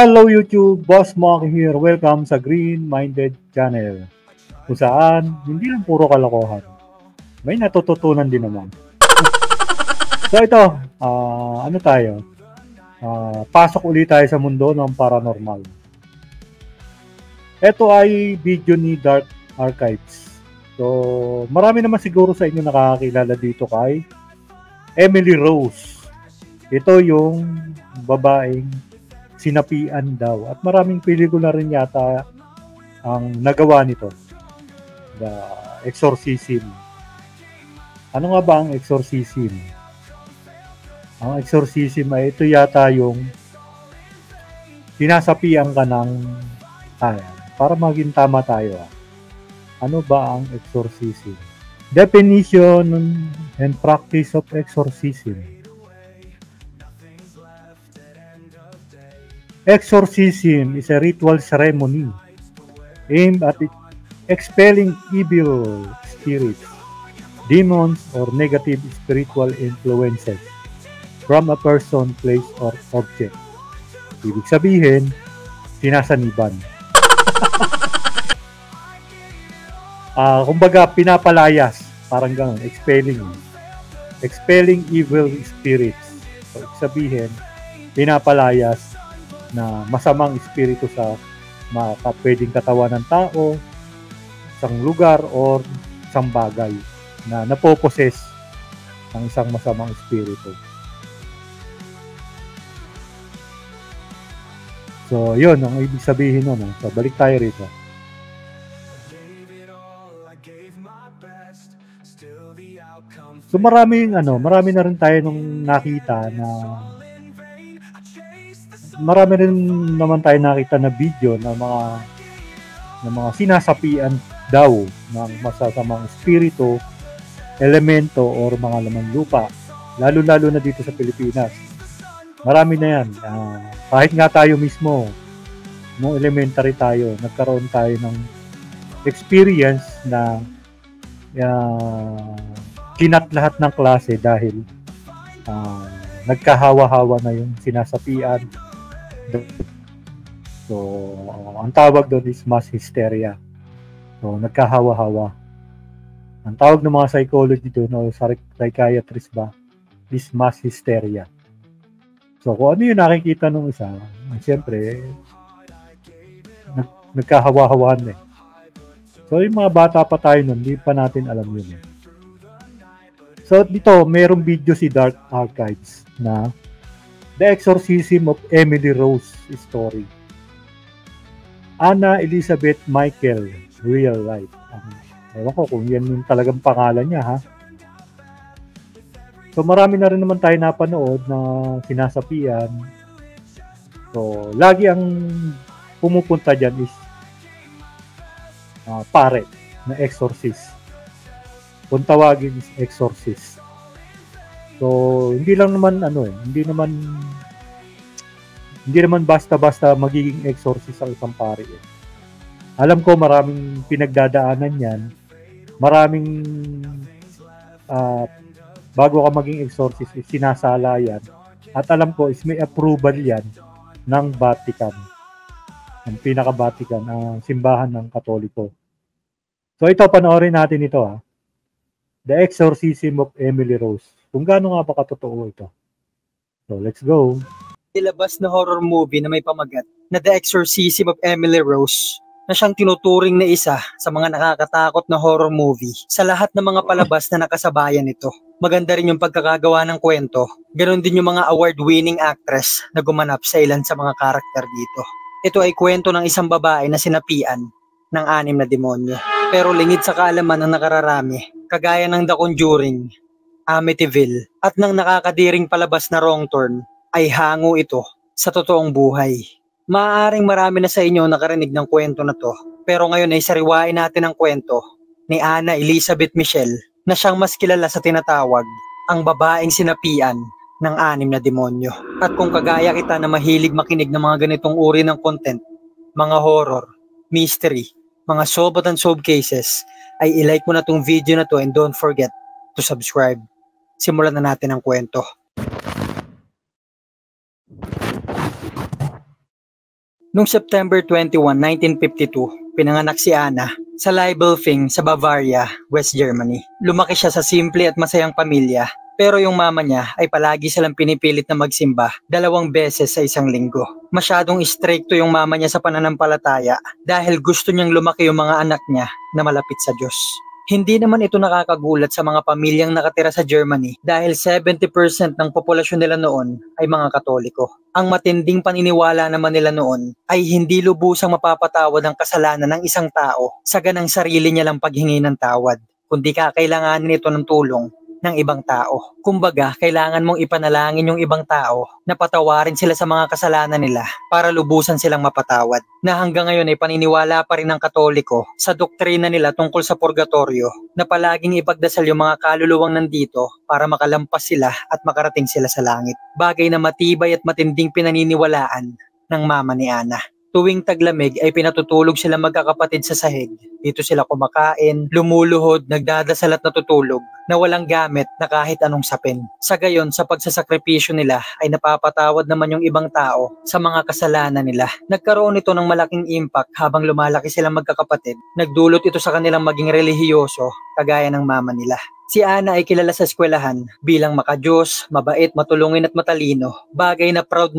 Hello YouTube, Boss Mock here. Welcome sa Green Minded Channel. Kung saan, hindi lang puro kalokohan. May natututunan din naman. So ito, ano tayo? Pasok ulit tayo sa mundo ng paranormal. Ito ay video ni Dark Archives. So, marami naman siguro sa inyo nakakakilala dito kay Emily Rose. Ito yung babaeng sinapian daw. At maraming pelikula rin yata ang nagawa nito. The Exorcism. Ano nga ba ang exorcism? Ang exorcism ay ito yata yung sinasapian ka ng para maging tama tayo. Ano ba ang exorcism? Definition and practice of exorcism. Exorcism is a ritual ceremony aimed at expelling evil spirits, demons, or negative spiritual influences from a person, place, or object. Ibig sabihin, sinasaniban. Kumbaga, pinapalayas. Parang gano'n, expelling evil spirits. So, ibig sabihin, pinapalayas na masamang espiritu sa pwedeng katawan ng tao, isang lugar, or isang bagay na napoposes ng isang masamang espiritu. So, yun ang ibig sabihin nun. So, balik tayo rito. So, marami na rin tayo nung nakita na marami rin naman tayo nakita na video na mga sinasapian daw ng masasamang espiritu, elemento, or mga laman lupa. Lalo-lalo na dito sa Pilipinas. Marami na yan. Kahit nga tayo mismo, nung elementary tayo, nagkaroon tayo ng experience na kinat lahat ng klase dahil nagkahawa-hawa na yung sinasapian. So, ang tawag doon is mass hysteria. So, nagkahawa-hawa. Ang tawag ng mga psychology doon o psychiatrist ba is mass hysteria. So, kung ano yung nakikita ng isa, siyempre, nagkahawa-hawahan eh. So, yung mga bata pa tayo nun, hindi pa natin alam yun eh. So, dito, mayroong video si Dark Archives na The Exorcism of Emily Rose Story. Anna Elizabeth Michael, Real Life. Ewan ko kung yan yung talagang pangalan niya, ha? So, marami na rin naman tayo napanood na sinasapian. So, lagi ang pumupunta dyan is pare na exorcist. Kung tawagin is exorcist. So, hindi naman basta-basta magiging exorcist ang isang pare. Alam ko maraming pinagdadaanan yan. Maraming bago ka maging exorcist, sinasala yan. At alam ko is may approval yan ng Vatican. Ang pinaka-Vatican, ang simbahan ng Katoliko. So ito, panoorin natin ito ha. The Exorcism of Emily Rose. Kung gaano nga ba katotoo ito. So let's go. Nilabas na horror movie na may pamagat na The Exorcism of Emily Rose na siyang tinuturing na isa sa mga nakakatakot na horror movie sa lahat ng mga palabas na nakasabayan nito. Maganda rin yung pagkakagawa ng kwento. Ganon din yung mga award-winning actress na gumanap sa ilan sa mga karakter dito. Ito ay kwento ng isang babae na sinapian ng 6 na demonyo. Pero lingid sa kaalaman ng nakararami, kagaya ng The Conjuring, Amityville, at ng nakakadiring palabas na Wrong Turn, ay hango ito sa totoong buhay. Maaaring marami na sa inyo nakarinig ng kwento na to, pero ngayon ay sariwain natin ang kwento ni Anna Elizabeth Michelle na siyang mas kilala sa tinatawag ang babaeng sinapian ng 6 na demonyo. At kung kagaya kita na mahilig makinig ng mga ganitong uri ng content, mga horror, mystery, mga solved and solved cases, ay ilike mo na tong video na to and don't forget to subscribe. Simulan na natin ang kwento. Noong September 21, 1952, pinanganak si Anna sa Leibelfing sa Bavaria, West Germany. Lumaki siya sa simple at masayang pamilya, pero yung mama niya ay palagi silang pinipilit na magsimba 2 beses sa isang linggo. Masyadong istrikto yung mama niya sa pananampalataya dahil gusto niyang lumaki yung mga anak niya na malapit sa Diyos. Hindi naman ito nakakagulat sa mga pamilyang nakatira sa Germany dahil 70% ng populasyon nila noon ay mga Katoliko. Ang matinding paniniwala naman nila noon ay hindi lubusang mapapatawad ang kasalanan ng isang tao sa ganang sarili niya lang paghingi ng tawad, kundi kakailanganin ito ng tulong ng ibang tao. Kumbaga, kailangan mong ipanalangin yung ibang tao na patawarin sila sa mga kasalanan nila para lubusan silang mapatawad. Na hanggang ngayon ay paniniwala pa rin ng Katoliko sa doktrina nila tungkol sa purgatorio na palaging ipagdasal yung mga kaluluwang nandito para makalampas sila at makarating sila sa langit. Bagay na matibay at matinding pinaniniwalaan ng mama ni Anna. Tuwing taglamig ay pinatutulog sila magkakapatid sa sahig. Dito sila kumakain, lumuluhod, nagdadasal at natutulog na walang gamit na kahit anong sapin. Sa gayon, sa pagsasakripisyo nila ay napapatawad naman yung ibang tao sa mga kasalanan nila. Nagkaroon ito ng malaking impact habang lumalaki silang magkakapatid. Nagdulot ito sa kanilang maging relihiyoso kagaya ng mama nila. Si Anna ay kilala sa eskwelahan bilang makadiyos, mabait, matulungin at matalino. Bagay na proud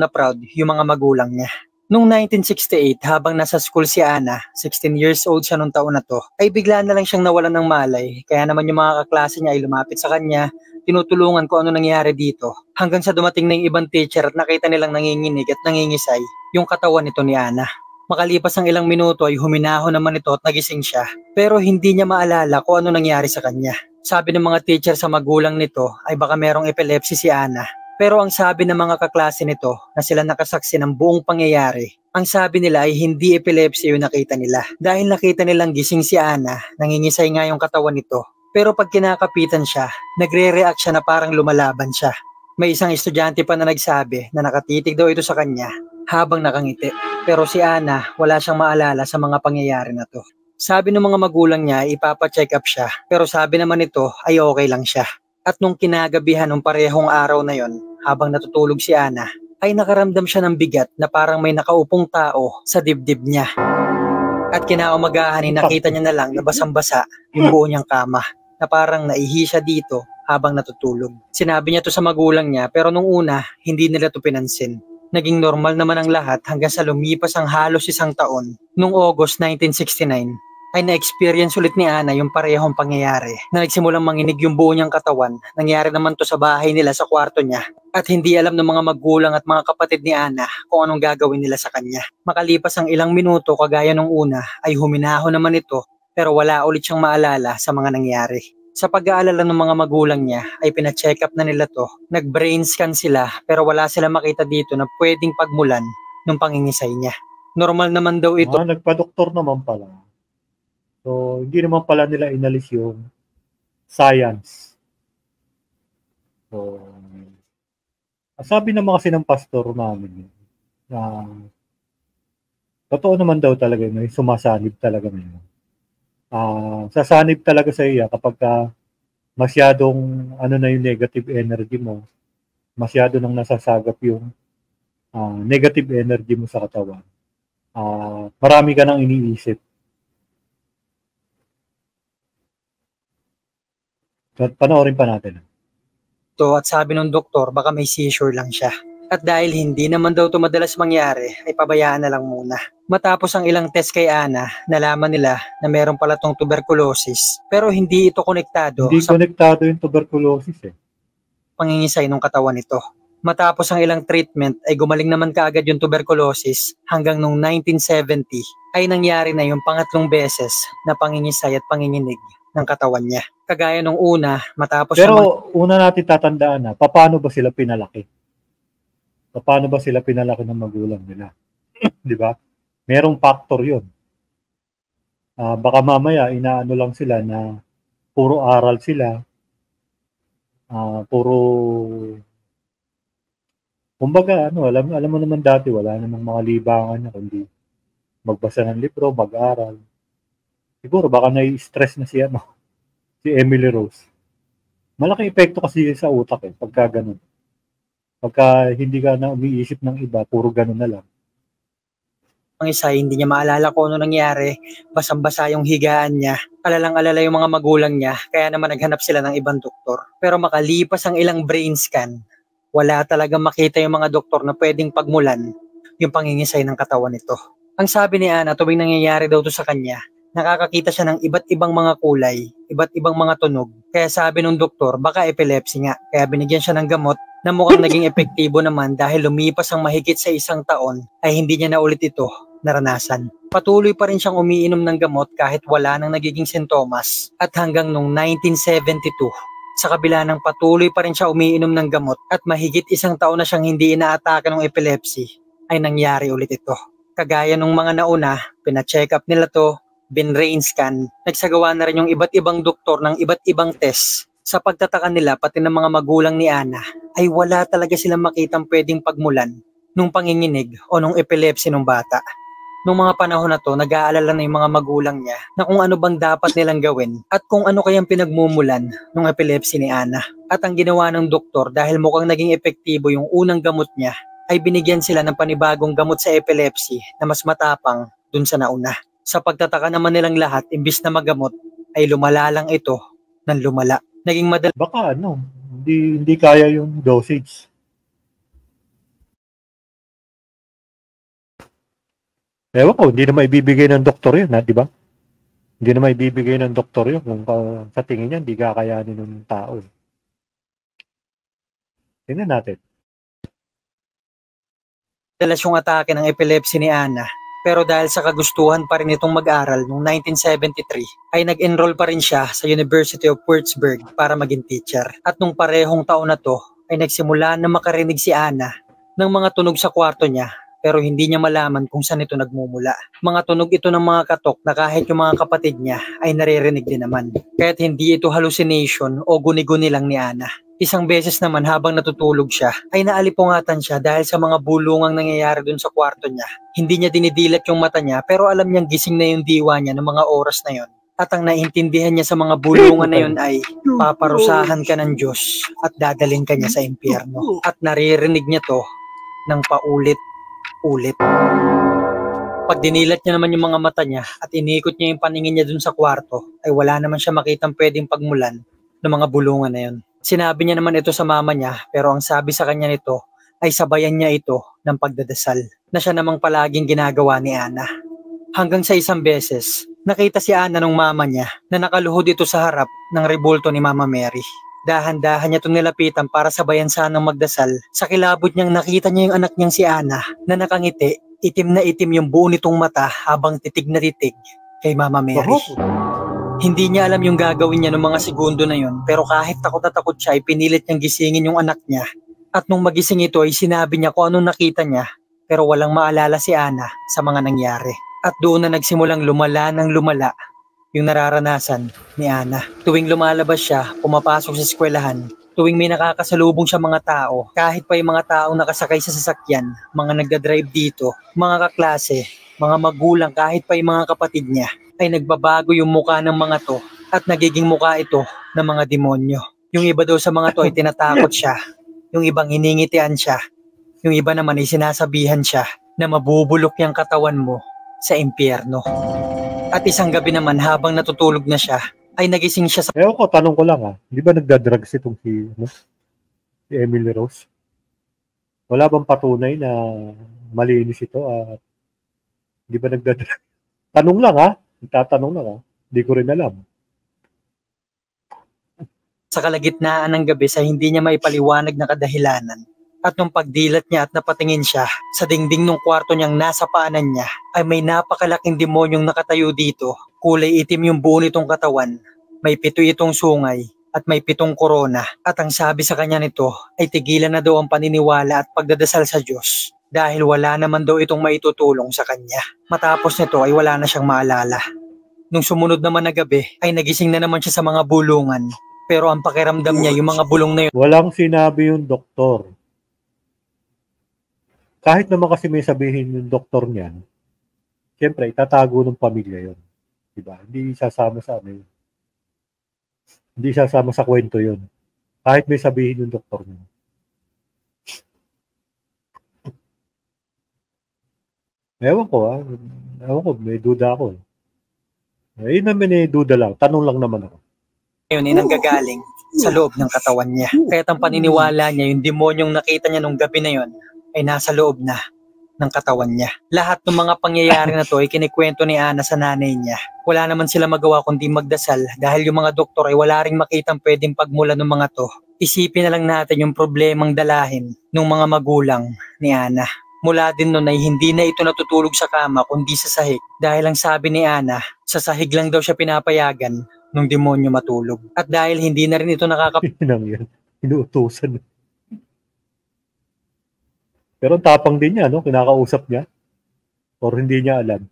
yung mga magulang niya. Noong 1968, habang nasa school si Anna, 16 years old siya nung taon na to, ay bigla na lang siyang nawalan ng malay. Kaya naman yung mga kaklase niya ay lumapit sa kanya, tinutulungan kung ano nangyari dito. Hanggang sa dumating na yung ibang teacher at nakita nilang nanginginig at nangingisay yung katawan nito ni Anna. Makalipas ang ilang minuto ay huminahon naman ito at nagising siya. Pero hindi niya maalala kung ano nangyari sa kanya. Sabi ng mga teacher sa magulang nito ay baka merong epilepsy si Anna. Pero ang sabi ng mga kaklase nito na sila nakasaksi ng buong pangyayari, ang sabi nila ay hindi epilepsy yung nakita nila. Dahil nakita nilang gising si Anna, nangingisay nga yung katawan nito. Pero pag kinakapitan siya, nagre-react siya na parang lumalaban siya. May isang estudyante pa na nagsabi na nakatitig daw ito sa kanya habang nakangiti. Pero si Anna, wala siyang maalala sa mga pangyayari na to. Sabi ng mga magulang niya, ipapacheck up siya. Pero sabi naman nito ay okay lang siya. At nung kinagabihan ng parehong araw na yon, habang natutulog si Anna, ay nakaramdam siya ng bigat na parang may nakaupong tao sa dibdib niya. At kinaumagahan ay nakita niya na lang na basang-basa yung buo niyang kama, na parang naihi siya dito habang natutulog. Sinabi niya to sa magulang niya pero nung una, hindi nila to pinansin. Naging normal naman ang lahat hanggang sa lumipas ang halos 1 taon. Noong August 1969, ay na-experience ulit ni Anna yung parehong pangyayari na nagsimulang manginig yung buo niyang katawan. Nangyari naman to sa bahay nila sa kwarto niya at hindi alam ng mga magulang at mga kapatid ni Anna kung anong gagawin nila sa kanya. Makalipas ang ilang minuto kagaya nung una ay huminahon naman ito pero wala ulit siyang maalala sa mga nangyari. Sa pag-aalala ng mga magulang niya ay pina-check up na nila to. Nag-brain scan sila pero wala sila makita dito na pwedeng pagmulan ng pangingisay niya. Normal naman daw ito. Nagpa-doktor naman pala. So, hindi naman pala nila inalis yung science. So, sabi naman kasi ng pastor namin na totoo naman daw talaga may sumasanib talaga ngayon. Sasanib talaga sa iya kapag masyadong na yung negative energy mo, masyado nang nasasagap yung negative energy mo sa katawan. Marami ka nang iniisip. Panoorin pa natin. At sabi ng doktor baka may seizure lang siya. At dahil hindi naman daw ito madalas mangyari, ay pabayaan na lang muna. Matapos ang ilang test kay Anna, nalaman nila na meron pala tong tuberculosis. Pero hindi ito konektado sa konektado yung tuberculosis pangingisay ng katawan nito. Matapos ang ilang treatment ay gumaling naman kaagad yung tuberculosis hanggang noong 1970 ay nangyari na yung pangatlong beses na pangingisay at panginginig ng katawan niya. Kagaya nung una, matapos pero una natin tatandaan paano ba sila pinalaki? Paano ba sila pinalaki ng magulang nila? Di ba? Merong factor yun. Baka mamaya inaano lang sila na puro aral sila, puro kumbaga alam mo naman dati wala namang mga libangan na kundi magbasa ng libro, mag-aral. Siguro baka nai-stress na si Emily Rose. Malaking epekto kasi sa utak pagka ganun. Pagka hindi ka na umiisip ng iba, puro ganun na lang. Ang isa, hindi niya maalala kung ano nangyari, basang-basa yung higaan niya. Alalang-alala yung mga magulang niya, kaya naman naghanap sila ng ibang doktor. Pero makalipas ang ilang brain scan, wala talagang makita yung mga doktor na pwedeng pagmulan yung pangingisay ng katawan nito. Ang sabi ni Ana, tuwing nangyayari daw to sa kanya, nakakakita siya ng iba't ibang mga kulay, iba't ibang mga tunog. Kaya sabi ng doktor, baka epilepsy nga. Kaya binigyan siya ng gamot na mukhang naging epektibo naman dahil lumipas ang mahigit sa 1 taon ay hindi niya na ulit ito naranasan. Patuloy pa rin siyang umiinom ng gamot kahit wala nang nagiging sintomas. At hanggang noong 1972, sa kabila ng patuloy pa rin siya umiinom ng gamot at mahigit 1 taon na siyang hindi inaatake ng epilepsy, ay nangyari ulit ito. Kagaya nung mga nauna, pina-check up nila to, bin-brain scan, nagsagawa na rin yung iba't ibang doktor ng iba't ibang test. Sa pagtataka nila, pati ng mga magulang ni Ana, ay wala talaga silang makitang pwedeng pagmulan nung panginginig o nung epilepsy ng bata. Nung mga panahon na to, nag-aalala na yung mga magulang niya na kung ano bang dapat nilang gawin at kung ano kayang pinagmumulan ng epilepsy ni Ana. At ang ginawa ng doktor dahil mukhang naging epektibo yung unang gamot niya, ay binigyan sila ng panibagong gamot sa epilepsy na mas matapang dun sa nauna. Sa pagtataka naman nilang lahat, imbis na magamot, ay lumala lang ito ng lumala. Naging madali. Baka hindi kaya yung dosage. Ewan ko, hindi na maibibigay ng doktor yun, di ba? Hindi na maibibigay ng doktor yun kung sa tingin niya hindi kakayanin ng tao. Tingnan natin. Dalas yung atake ng epilepsy ni Ana. Pero dahil sa kagustuhan pa rin itong mag-aral noong 1973, ay nag-enroll pa rin siya sa University of Würzburg para maging teacher. At nung parehong taon na to, ay nagsimula na makarinig si Ana ng mga tunog sa kwarto niya, pero hindi niya malaman kung saan ito nagmumula. Mga tunog ito ng mga katok na kahit yung mga kapatid niya ay naririnig din naman. Kaya't hindi ito hallucination o guni-guni lang ni Ana. Isang beses naman habang natutulog siya, ay naalipungatan siya dahil sa mga bulungang nangyayari dun sa kwarto niya. Hindi niya dinidilat yung mata niya pero alam niyang gising na yung diwa niya ng mga oras na yon. At ang naintindihan niya sa mga bulungan na yun ay paparusahan ka ng Diyos at dadalhin ka niya sa impyerno. At naririnig niya to ng paulit-ulit. Pag dinilat niya naman yung mga mata niya at inikot niya yung paningin niya dun sa kwarto, ay wala naman siya makitang pwedeng pagmulan ng mga bulungan na yun. Sinabi niya naman ito sa mama niya pero ang sabi sa kanya nito ay sabayan niya ito ng pagdadasal na siya namang palaging ginagawa ni Ana. Hanggang sa isang beses, nakita si Ana ng mama niya na nakaluhod ito sa harap ng rebulto ni Mama Mary. Dahan-dahan niya itong nilapitan para sabayan sanang magdasal. Sa kilabot niyang nakita niya yung anak niyang si Ana na nakangiti, itim na itim yung buo nitong mata habang titig na titig kay Mama Mary. Hindi niya alam yung gagawin niya ng mga segundo na yun pero kahit takot na takot siya ay pinilit niyang gisingin yung anak niya. At nung magising ito ay sinabi niya kung anong nakita niya pero walang maalala si Ana sa mga nangyari. At doon na nagsimulang lumala ng lumala yung nararanasan ni Ana. Tuwing lumalabas siya, pumapasok sa eskwelahan, tuwing may nakakasalubong siya mga tao, kahit pa yung mga taong nakasakay sa sasakyan, mga nagdadrive dito, mga kaklase, mga magulang, kahit pa yung mga kapatid niya, ay nagbabago yung mukha ng mga to at nagiging mukha ito ng mga demonyo. Yung iba daw sa mga to ay tinatakot siya, yung ibang hiningitian siya, yung iba naman ay sinasabihan siya na mabubulok yung katawan mo sa impyerno. At isang gabi naman habang natutulog na siya, ay nagising siya sa... Ewan ko, tanong ko lang di ba nagdadrugs itong si Emily Rose? Wala bang patunay na malinis ito at di ba nagdadrugs? Tanong lang Tatanong lang Hindi ko rin alam. Sa kalagitnaan ng gabi sa hindi niya maipaliwanag na kadahilanan. At nung pagdilat niya at napatingin siya sa dingding ng kwarto niyang nasa paanan niya ay may napakalaking demonyong nakatayo dito. Kulay itim yung buo nitong katawan. May 7 itong sungay at may 7 korona. At ang sabi sa kanya nito ay tigilan na daw ang paniniwala at pagdadasal sa Diyos. Dahil wala naman daw itong maitutulong sa kanya. Matapos nito ay wala na siyang maalala. Nung sumunod naman na gabi ay nagising na naman siya sa mga bulungan. Pero ang pakiramdam niya yung mga bulong na yun. Walang sinabi yung doktor. Kahit naman kasi may sabihin yung doktor niyan, siyempre itatago ng pamilya yun. Diba? Hindi sasama sa kwento yun. Kahit may sabihin yung doktor niya. Ewan ko Ewan ko, may duda ako. Yun naman duda lang. Tanong lang naman ako. Ngayon ay nanggagaling sa loob ng katawan niya. Kaya't ang paniniwala niya, yung demonyong nakita niya nung gabi na yon ay nasa loob na ng katawan niya. Lahat ng mga pangyayari na to ay kinikwento ni Ana sa nanay niya. Wala naman sila magawa kundi magdasal dahil yung mga doktor ay wala ring makitang pwedeng pagmula ng mga to. Isipin na lang natin yung problemang dalahin ng mga magulang ni Ana. Mula din nun ay hindi na ito natutulog sa kama kundi sa sahig dahil ang sabi ni Ana, sa sahig lang daw siya pinapayagan nung demonyo matulog. At dahil hindi na rin ito yan. Inuutusan. Pero ang tapang din niya, no? Kinakausap niya. Or hindi niya alam.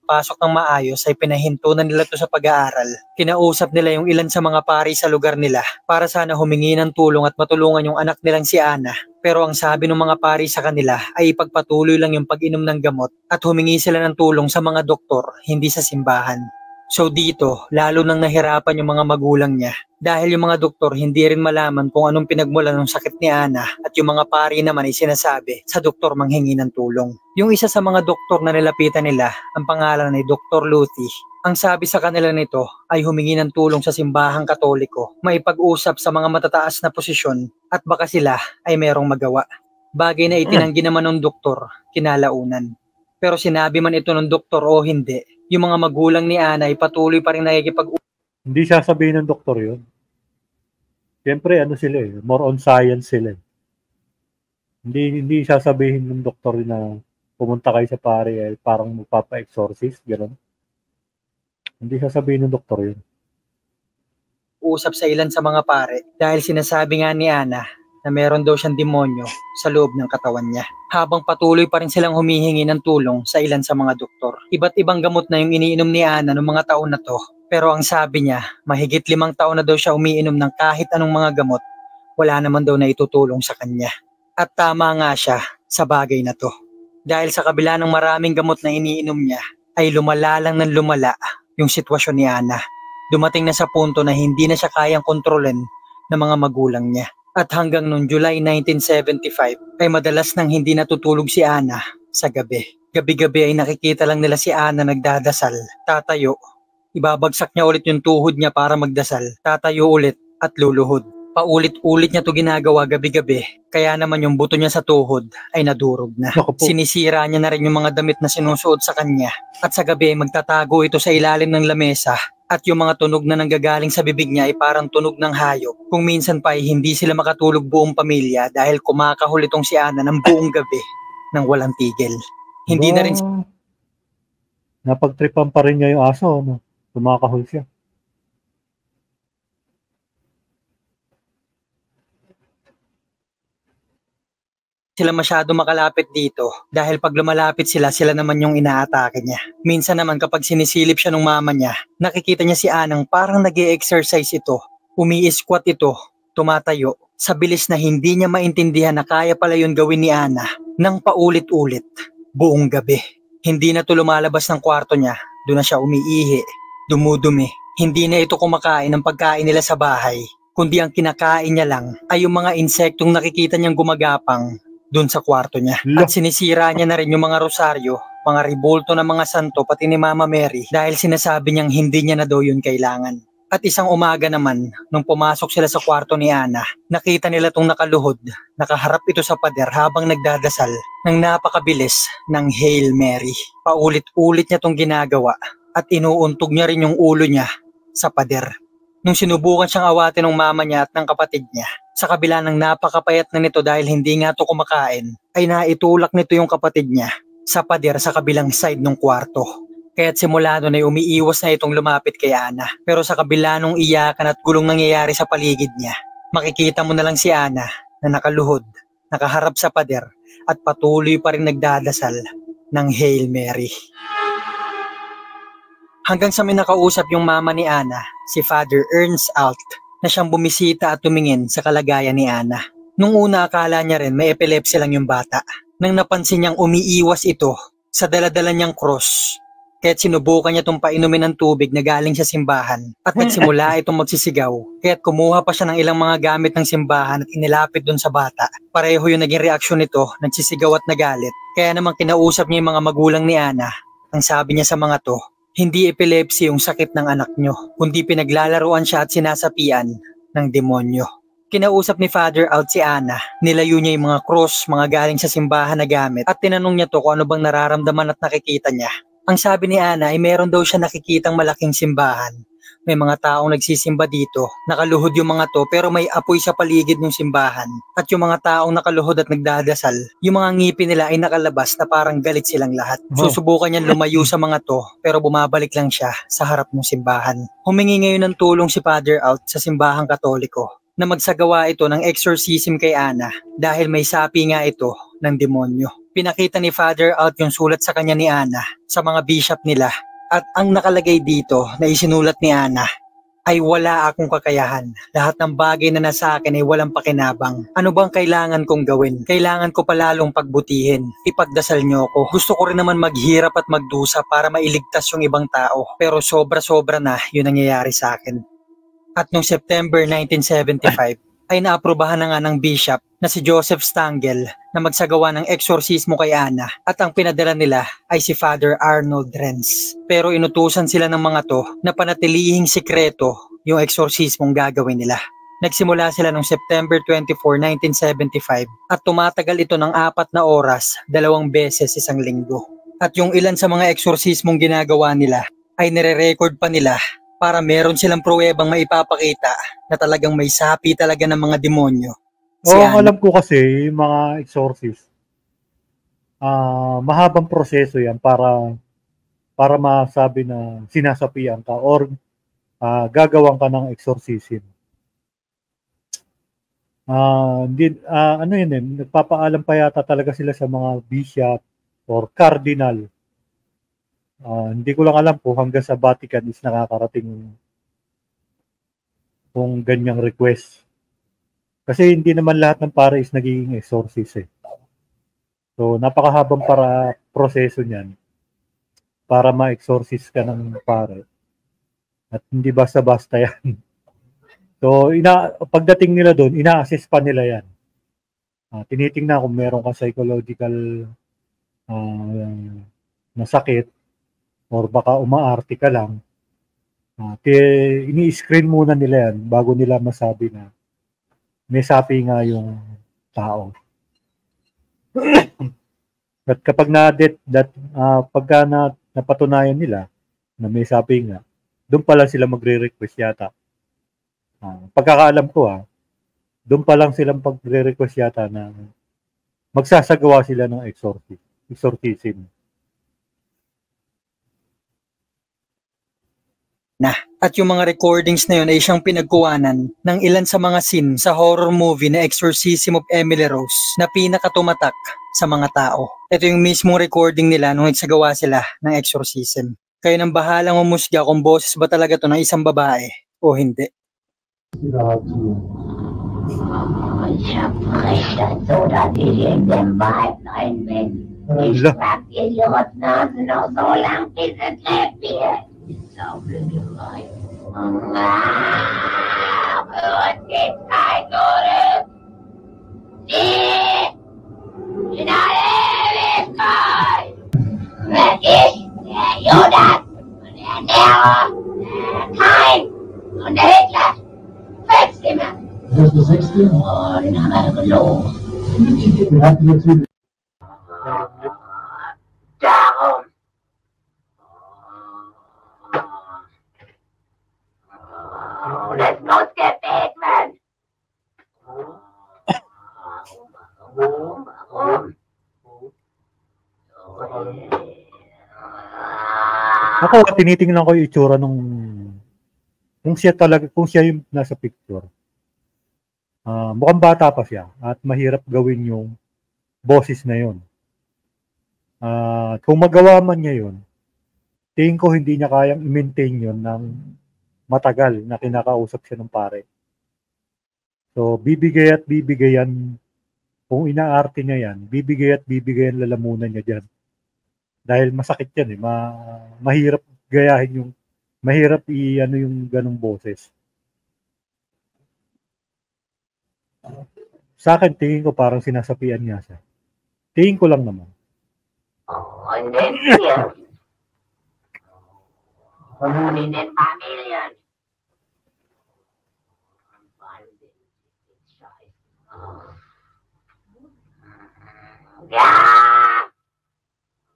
pasok ng maayos ay pinahinto na nila to sa pag-aaral. Kinausap nila yung ilan sa mga pari sa lugar nila para sana humingi ng tulong at matulungan yung anak nilang si Ana. Pero ang sabi ng mga pari sa kanila ay ipagpatuloy lang yung pag-inom ng gamot at humingi sila ng tulong sa mga doktor, hindi sa simbahan. So dito, lalo nang nahirapan yung mga magulang niya dahil yung mga doktor hindi rin malaman kung anong pinagmulan ng sakit ni Ana at yung mga pari naman ay sinasabi sa doktor manghingi ng tulong. Yung isa sa mga doktor na nilapitan nila, ang pangalan ay Dr. Luthi. Ang sabi sa kanila nito ay humingi ng tulong sa simbahang Katoliko, maipag-usap sa mga matataas na posisyon at baka sila ay merong magawa. Bagay na itinanggi naman ng doktor kinalaunan. Pero sinabi man ito ng doktor o hindi, yung mga magulang ni Ana ay patuloy pa rin nakikipag-usap. Hindi sasabihin ng doktor yun. Siyempre, sila more on science sila. Hindi sasabihin ng doktor na pumunta kayo sa pare parang magpapa-exorcist, gano'n. Hindi sasabihin ng doktor yun. Usap sa ilan sa mga pare dahil sinasabi nga ni Ana na meron daw siyang demonyo sa loob ng katawan niya. Habang patuloy pa rin silang humihingi ng tulong sa ilan sa mga doktor. Iba't ibang gamot na yung iniinom ni Ana noong mga taon na to. Pero ang sabi niya, mahigit 5 taon na daw siya umiinom ng kahit anong mga gamot. Wala naman daw na itutulong sa kanya. At tama nga siya sa bagay na to. Dahil sa kabila ng maraming gamot na iniinom niya, ay lumala lang ng lumala yung sitwasyon ni Ana. Dumating na sa punto na hindi na siya kayang kontrolin ng mga magulang niya. At hanggang noong July 1975 ay madalas nang hindi natutulog si Ana sa gabi. Gabi-gabi ay nakikita lang nila si Ana nagdadasal, tatayo. Ibabagsak niya ulit yung tuhod niya para magdasal, tatayo ulit at luluhod. Paulit-ulit niya to ginagawa gabi-gabi, kaya naman yung buto niya sa tuhod ay nadurog na. Sinisira niya na rin yung mga damit na sinusuot sa kanya. At sa gabi magtatago ito sa ilalim ng lamesa. At yung mga tunog na nanggagaling sa bibig niya ay parang tunog ng hayop. Kung minsan pa ay hindi sila makatulog buong pamilya dahil kumakahol itong si Ana ng buong gabi nang walang tigil. Hindi na rin napagtripan pa rin niya yung aso, kumakahol siya. Sila masyado makalapit dito dahil pag lumalapit sila naman yung inaatake niya. Minsan naman kapag sinisilip siya ng mama niya, nakikita niya si Anang parang nag-e-exercise ito, umi-squat ito, tumatayo, sa bilis na hindi niya maintindihan na kaya pala yun gawin ni Ana nang paulit-ulit, buong gabi. Hindi na to lumalabas ng kwarto niya, doon na siya umiihi, dumudumi. Hindi na ito kumakain ng pagkain nila sa bahay, kundi ang kinakain niya lang ay yung mga insektong nakikita niyang gumagapang doon sa kwarto niya. At sinisira niya na rin yung mga rosaryo, mga ribulto ng mga santo pati ni Mama Mary dahil sinasabi niyang hindi niya na daw yun kailangan. At isang umaga naman, nung pumasok sila sa kwarto ni Ana, nakita nila tong nakaluhod, nakaharap ito sa pader habang nagdadasal ng napakabilis ng Hail Mary. Paulit-ulit niya tong ginagawa at inuuntog niya rin yung ulo niya sa pader. Nung sinubukan siyang awatin ng mama niya at ng kapatid niya, sa kabila ng napakapayat na nito dahil hindi nga to kumakain, ay naitulak nito yung kapatid niya sa pader sa kabilang side ng kwarto. Kaya't simula doon ay umiiwas na itong lumapit kay Ana. Pero sa kabila nung iyakan at gulong nangyayari sa paligid niya, makikita mo na lang si Ana na nakaluhod, nakaharap sa pader at patuloy pa rin nagdadasal ng Hail Mary. Hanggang sa may nakausap yung mama ni Ana, si Father Ernst Alt, na siyang bumisita at tumingin sa kalagayan ni Ana. Nung una akala niya rin may epilepsy lang yung bata. Nang napansin niyang umiiwas ito sa daladala niyang cross, Kaya't sinubukan niya itong painumin ng tubig na galing sa simbahan at nagsimula itong magsisigaw. Kaya't kumuha pa siya ng ilang mga gamit ng simbahan at inilapit doon sa bata. Pareho yung naging reaksyon nito, nagsisigaw at nagalit. Kaya naman kinausap niya yung mga magulang ni Ana. Ang sabi niya sa mga to, hindi epilepsy yung sakit ng anak nyo, kundi pinaglalaruan siya at sinasapian ng demonyo. Kinausap ni Father Out si Ana, nilayo niya yung mga cross, mga galing sa simbahan na gamit at tinanong niya to kung ano bang nararamdaman at nakikita niya. Ang sabi ni Ana ay meron daw siya nakikitang malaking simbahan. May mga taong nagsisimba dito, nakaluhod yung mga to pero may apoy sa paligid ng simbahan. At yung mga taong nakaluhod at nagdadasal, yung mga ngipin nila ay nakalabas na parang galit silang lahat. Susubukan niyan lumayo sa mga to pero bumabalik lang siya sa harap ng simbahan. Humingi ngayon ng tulong si Father Out sa simbahang Katoliko na magsagawa ito ng exorcism kay Ana dahil may sapi nga ito ng demonyo. Pinakita ni Father Out yung sulat sa kanya ni Ana sa mga bishop nila at ang nakalagay dito na isinulat ni Ana ay wala akong kakayahan. Lahat ng bagay na nasa akin ay walang pakinabang. Ano bang kailangan kong gawin? Kailangan ko palalong pagbutihin. Ipagdasal niyo ako. Gusto ko rin naman maghirap at magdusa para mailigtas yung ibang tao. Pero sobra-sobra na yun nangyayari sa akin. At noong September 1975, ay naaprubahan na nga ng bishop na si Joseph Stangl na magsagawa ng eksorsismo kay Ana at ang pinadala nila ay si Father Arnold Renz. Pero inutusan sila ng mga to na panatilihing sikreto yung eksorsismong gagawin nila. Nagsimula sila noong September 24, 1975 at tumatagal ito ng 4 na oras, 2 beses isang linggo. At yung ilan sa mga eksorsismong ginagawa nila ay nire-record pa nila para meron silang pruwebang maipapakita na talagang may sapi talaga ng mga demonyo. Alam ko kasi yung mga exorcist, mahabang proseso yan para masabi na sinasapian ka or gagawan ka ng exorcism. Ano yun eh, nagpapaalam pa yata talaga sila sa mga bishop or cardinal. Hindi ko lang alam po hanggang sa Vatican is nakakarating kung ganyang request. Kasi hindi naman lahat ng pare is nagiging exorcist eh. So napakahabang proseso niyan para ma-exorcist ka ng pare. At hindi basta-basta yan. So pagdating nila doon, ina-assess pa nila yan. Tinitingnan kung meron ka psychological na sakit or baka umaarte ka lang. Ini-screen muna nila yan bago nila masabi na may sapi nga yung tao. At kapag pagka napatunayan nila na may sapi nga, doon pala sila magre-request yata. Pagkakaalam ko doon pa lang silang pagre-request yata na magsasagawa sila ng exorcism. At yung mga recordings na yun ay siyang pinagkuwanan ng ilan sa mga scene sa horror movie na Exorcism of Emily Rose na pinakatumatak sa mga tao. Ito yung mismong recording nila nung nagsagawa sila ng exorcism. Kayo nang bahalang umusga kung boses ba talaga to ng isang babae o hindi. Let's not get paid, man. Ako, tinitingnan ko yung itsura kung siya yung nasa picture. Mukhang bata pa siya at mahirap gawin yung boses na yun. Kung magawa man niya yun, tingin ko hindi niya kayang i-maintain yun ng matagal na kinakausap siya ng pare. So, bibigay at bibigay yan, kung inaarte niya yan, bibigay at bibigay ang lalamunan niya dyan. Dahil masakit yan eh. Mahirap gayahin yung, mahirap i-ano yung ganong boses. Sa akin, tingin ko parang sinasapian niya siya. Tingin ko lang naman. Oh, and then here. Kunin din pamilyon. Yeah!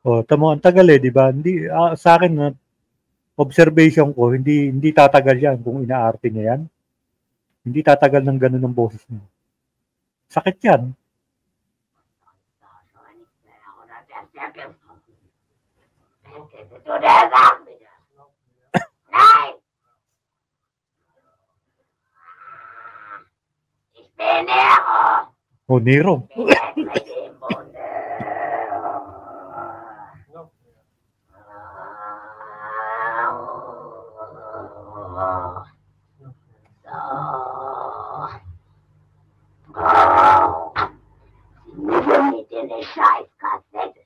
O, tamo, ang tagal eh, di ba? Hindi, sa akin na observation ko, hindi tatagal yan kung inaarte niya yan. Hindi tatagal ng ganun ng boses niya. Sakit yan. Nein! Ich bin Nero! O, Nero. Mit in die Scheißkassette.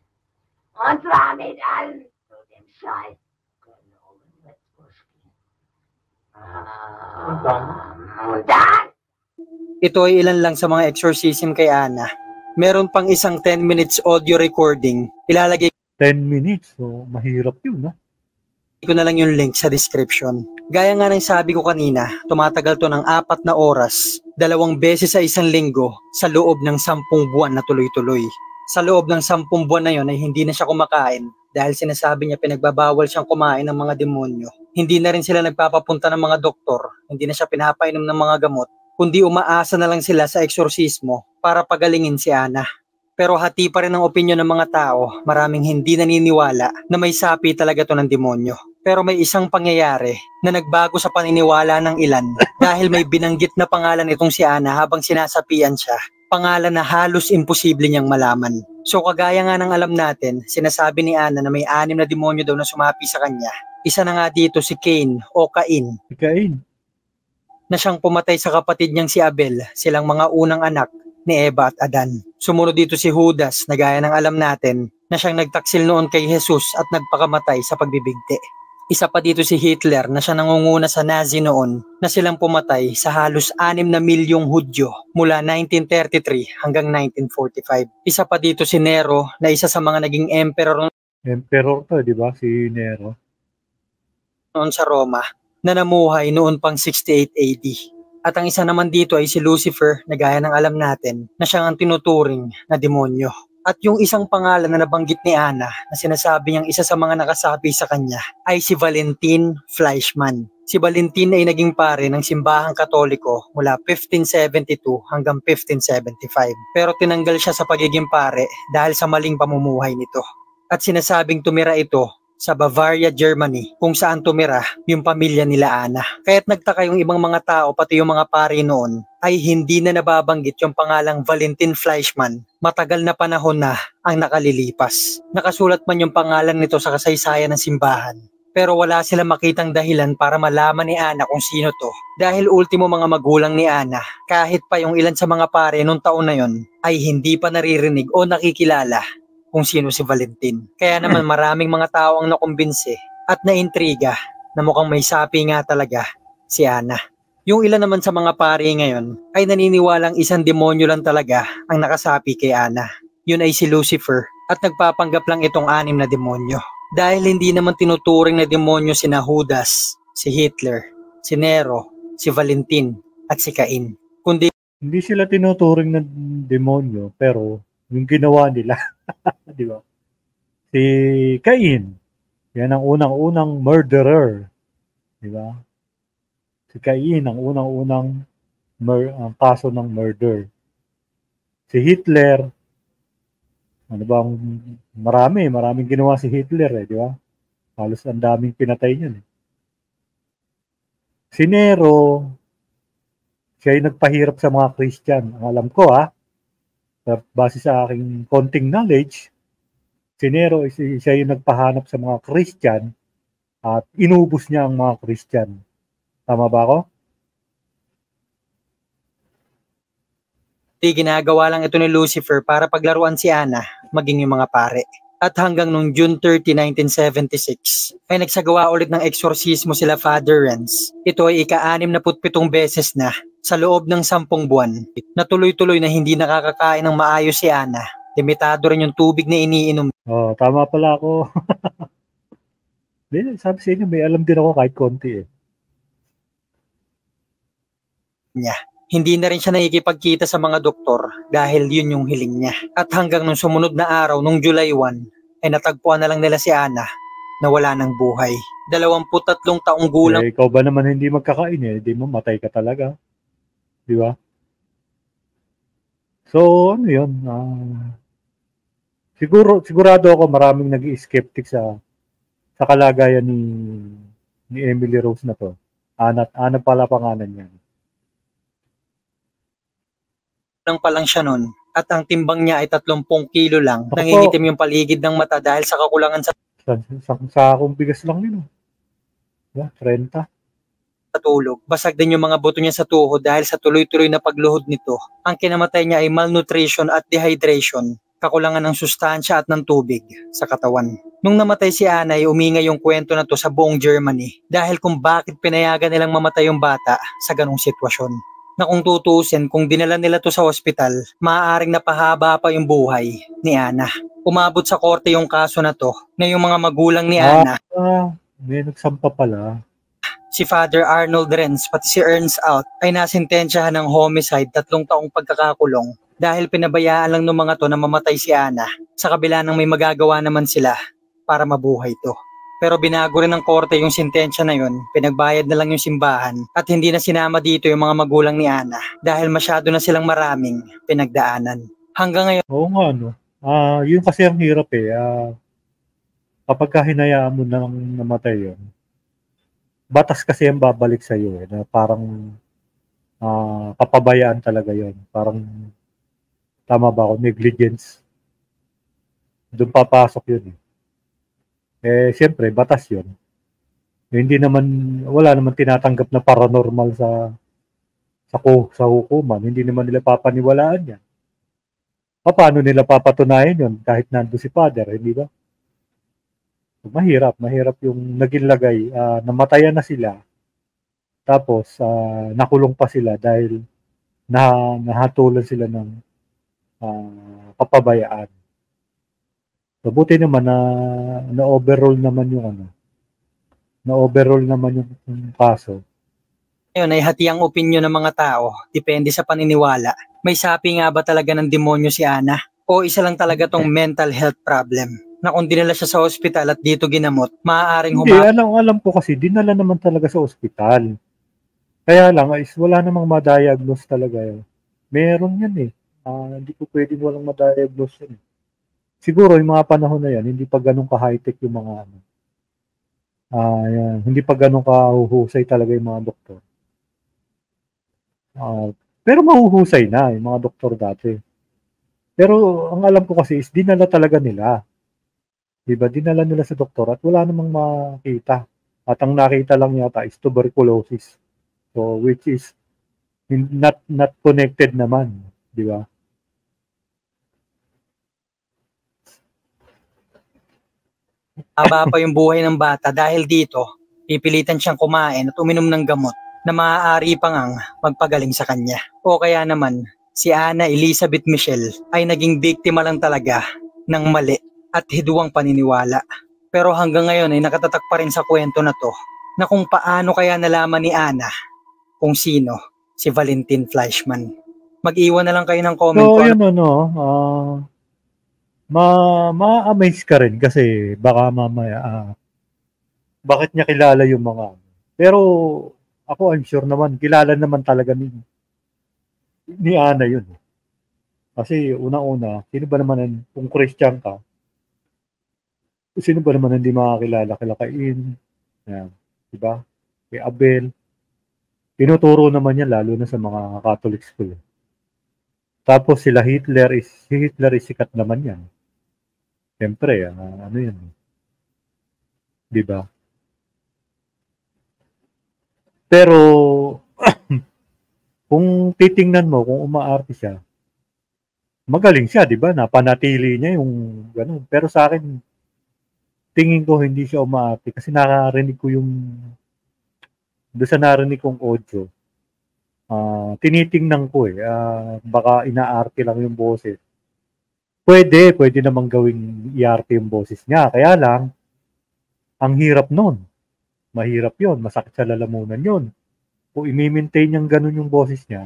Und zwar mit allen zu dem Scheiß genommen mit Pushkin. Und dann? Ito ay ilan lang sa mga exorcism kay Ana. Meron pang isang 10 minutes audio recording. Ilalagay 10 minutes. So, mahirap yun, no? ko na lang yung link sa description. Gaya nga ng sabi ko kanina, tumatagal to ng 4 na oras, 2 beses sa isang linggo, sa loob ng 10 buwan na tuloy-tuloy. Sa loob ng 10 buwan na yon ay hindi na siya kumakain dahil sinasabi niya pinagbabawal siyang kumain ng mga demonyo. Hindi na rin sila nagpapapunta ng mga doktor, hindi na siya pinapainom ng mga gamot, kundi umaasa na lang sila sa eksorsismo para pagalingin si Ana. Pero hati pa rin ang opinyon ng mga tao, maraming hindi naniniwala na may sapi talaga to ng demonyo. Pero may isang pangyayari na nagbago sa paniniwala ng ilan dahil may binanggit na pangalan itong si Ana habang sinasapian siya. Pangalan na halos imposible niyang malaman. So kagaya nga ng alam natin, sinasabi ni Ana na may 6 na demonyo daw na sumapi sa kanya. Isa na nga dito si Cain o Cain. Si Cain. Na siyang pumatay sa kapatid niyang si Abel, silang mga unang anak ni Eva at Adan. Sumunod dito si Judas na gaya ng alam natin na siyang nagtaksil noon kay Jesus at nagpakamatay sa pagbibigti. Isa pa dito si Hitler na siya nangunguna sa Nazi noon na silang pumatay sa halos 6 na milyong Hudyo mula 1933 hanggang 1945. Isa pa dito si Nero na isa sa mga naging emperor Emperor to, di ba? Si Nero. noon sa Roma na namuhay noon pang 68 AD. At ang isa naman dito ay si Lucifer na gaya ng alam natin na siyang ang tinuturing na demonyo. At yung isang pangalan na nabanggit ni Ana na sinasabi niyang isa sa mga nakasapi sa kanya ay si Valentin Fleischmann. Si Valentin ay naging pare ng simbahang Katoliko mula 1572 hanggang 1575. Pero tinanggal siya sa pagiging pare dahil sa maling pamumuhay nito. At sinasabing tumira ito sa Bavaria, Germany, kung saan tumira yung pamilya nila Ana. Kaya't nagtaka yung ibang mga tao, pati yung mga pari noon, ay hindi na nababanggit yung pangalang Valentin Fleischmann. Matagal na panahon na ang nakalilipas. Nakasulat man yung pangalan nito sa kasaysayan ng simbahan. Pero wala sila makitang dahilan para malaman ni Ana kung sino to. Dahil ultimo mga magulang ni Ana, kahit pa yung ilan sa mga pare nung taon na yon, ay hindi pa naririnig o nakikilala kung sino si Valentin. Kaya naman maraming mga tao ang nakumbinse at naintriga na mukhang may sapi nga talaga si Ana. Yung ilan naman sa mga pari ngayon ay naniniwalang isang demonyo lang talaga ang nakasapi kay Ana. Yun ay si Lucifer at nagpapanggap lang itong 6 na demonyo. Dahil hindi naman tinuturing na demonyo sina Judas, si Hitler, si Nero, si Valentin at si Cain. Kundi Hindi sila tinuturing na demonyo, pero yung ginawa nila, di ba? Si Cain, yan ang unang-unang murderer, di ba? Si Cain ang unang-unang ang kaso ng murder. Si Hitler, ano bang maraming ginawa si Hitler, di ba? Halos ang daming pinatay niyan. Si Nero, siya yung nagpahirap sa mga Christian. Ang alam ko, base sa aking konting knowledge, si Nero, siya yung nagpahanap sa mga Christian at inubos niya ang mga Christian. Tama ba ako? ginagawa lang ito ni Lucifer para paglaruan si Ana, maging yung mga pare. At hanggang noong June 30, 1976, ay nagsagawa ulit ng eksorsismo sila Father Renz. Ito ay ika-67 beses na sa loob ng 10 buwan na tuloy-tuloy na hindi nakakakain ng maayos si Ana. Limitado rin yung tubig na iniinom Oh, tama pala ako. Sabi sa inyo, may alam din ako kahit konti eh. niya. Hindi na rin siya nakikipagkita sa mga doktor dahil yun yung hiling niya. At hanggang nung sumunod na araw, nung July 1, ay natagpuan na lang nila si Ana na wala ng buhay. 23 taong gulang Ikaw ba naman hindi magkakain eh? Hindi mo, matay ka talaga. Di ba? So, ano yun? Sigurado ako maraming nag-i-skeptic sa kalagayan ni Emily Rose na to. Ana pala pangalan niya. pa lang siya nun at ang timbang niya ay 30 kilo lang. Ako, Nangingitim yung paligid ng mata dahil sa kakulangan sa sakong bigas lang yun. Yeah, 30. tulog. Basag din yung mga buto niya sa tuhod dahil sa tuloy-tuloy na pagluhod nito. Ang kinamatay niya ay malnutrition at dehydration, kakulangan ng sustansya at ng tubig sa katawan. Nung namatay si Ana ay umingay yung kwento na to sa buong Germany dahil kung bakit pinayagan nilang mamatay yung bata sa ganong sitwasyon. Na kung tutusin, kung dinala nila to sa ospital, maaaring napahaba pa yung buhay ni Ana. Umabot sa korte yung kaso na to na yung mga magulang ni Ana, may nagsampa pala. si Father Arnold Renz pati si Ernst Out ay nasintensyahan ng homicide 3 taong pagkakakulong dahil pinabayaan lang ng mga to na mamatay si Ana sa kabila ng may magagawa naman sila para mabuhay to. Pero binago rin ng korte yung sentensya na yun, pinagbayad na lang yung simbahan at hindi na sinama dito yung mga magulang ni Ana dahil masyado na silang maraming pinagdaanan. Hanggang ngayon, Oo nga, no. Yun kasi ang hirap eh. Kapag hinayaan mo nang namatay yun, batas kasi ang babalik sa iyo eh, na parang kapabayaan talaga yun. Parang, tama ba ako, negligence. Doon papasok yun eh. Siyempre, batas yun. Hindi naman, wala naman tinatanggap na paranormal sa hukuman. Hindi naman nila papaniwalaan yan. Paano nila papatunayan yun kahit nandun si Father, hindi ba? Mahirap yung naging lagay. Namatayan na sila. Tapos, nakulong pa sila dahil nahatulan sila ng kapabayaan. So, buti naman na overall naman yung na-overall naman yung kaso. ngayon ay hati ang opinyon ng mga tao, depende sa paniniwala. May sapi nga ba talaga ng demonyo si Ana? O isa lang talaga tong mental health problem? Na kung dinala siya sa ospital at dito ginamot, maaaring Hindi, alam ko kasi, dinala naman talaga sa ospital. Kaya lang, wala namang ma-diagnose talaga yun. Meron yan eh. Hindi ko pwedeng walang ma-diagnose yan. Siguro, yung mga panahon na yan, hindi pa ganun ka-high-tech yung mga yan. Hindi pa ganun ka-huhusay talaga yung mga doktor. Pero mahuhusay na yung mga doktor dati. Pero ang alam ko kasi is dinala talaga nila. Diba? Dinala nila sa doktor at wala namang makita. At ang nakita lang yata is tuberculosis. So, which is not connected naman. Di ba? haba pa yung buhay ng bata dahil dito, pipilitan siyang kumain at uminom ng gamot na maaari pa ngang magpagaling sa kanya. O kaya naman, si Ana Elizabeth Michelle ay naging biktima lang talaga ng mali at hiduwang paniniwala. Pero hanggang ngayon ay nakatatak pa rin sa kwento na to na kung paano kaya nalaman ni Ana kung sino si Valentin Fleischmann. Mag-iwan na lang kayo ng comment So, yun ma-amaze ka rin kasi baka mamaya bakit niya kilala yung mga pero ako I'm sure naman kilala naman talaga ni Ana yun kasi una-una sino ba naman kung Christian ka sino ba naman hindi makakilala kila Cain yan, diba kay Abel tinuturo naman yan lalo na sa mga Catholic school tapos si Hitler is sikat naman yan. Siyempre, ano yun. Di ba? Pero, kung titingnan mo, kung umaarte siya, magaling siya, di ba? Napanatili niya yung ganun. Pero sa akin, tingin ko hindi siya umaarte kasi nakarinig ko yung doon sa narinig kong audio. Tinitingnan ko baka inaarte lang yung boses. Pwede namang gawing iarte yung boses niya. Kaya lang, ang hirap nun. Mahirap yon, masakit sa lalamunan yon. Kung i-maintain niyang ganun yung boses niya,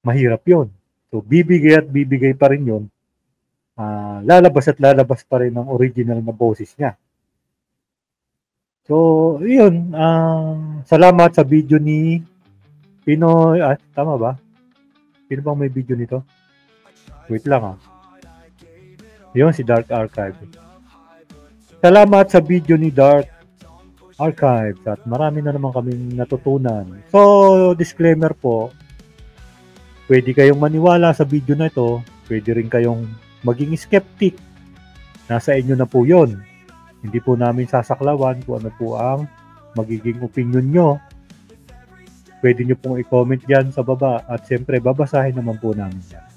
mahirap yon. So, bibigay pa rin yun. Lalabas at lalabas pa rin ang original na boses niya. So, yun. Salamat sa video ni Pinoy. Tama ba? Sino bang may video nito? Wait lang Yun, si Dark Archive. Salamat sa video ni Dark Archive. At marami na naman kaming natutunan. So, disclaimer po. Pwede kayong maniwala sa video na ito. Pwede rin kayong maging skeptic. Nasa inyo na po yun. Hindi po namin sasaklawan kung ano po ang magiging opinion nyo. Pwede nyo pong i-comment dyan sa baba. At siyempre, babasahin naman po namin yan.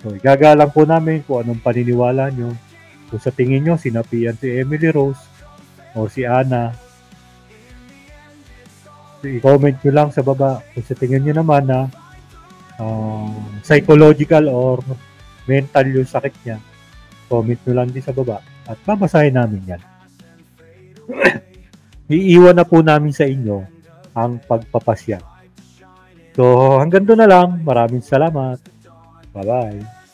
So, igagalang po namin kung anong paniniwala nyo. Kung sa tingin nyo, sinapian si Emily Rose o si Ana. So, i-comment nyo lang sa baba. Kung sa tingin nyo naman na psychological or mental yung sakit niya, comment nyo lang din sa baba. At babasahin namin yan. Iiwan na po namin sa inyo ang pagpapasya. So, hanggang doon na lang. Maraming salamat. Bye-bye.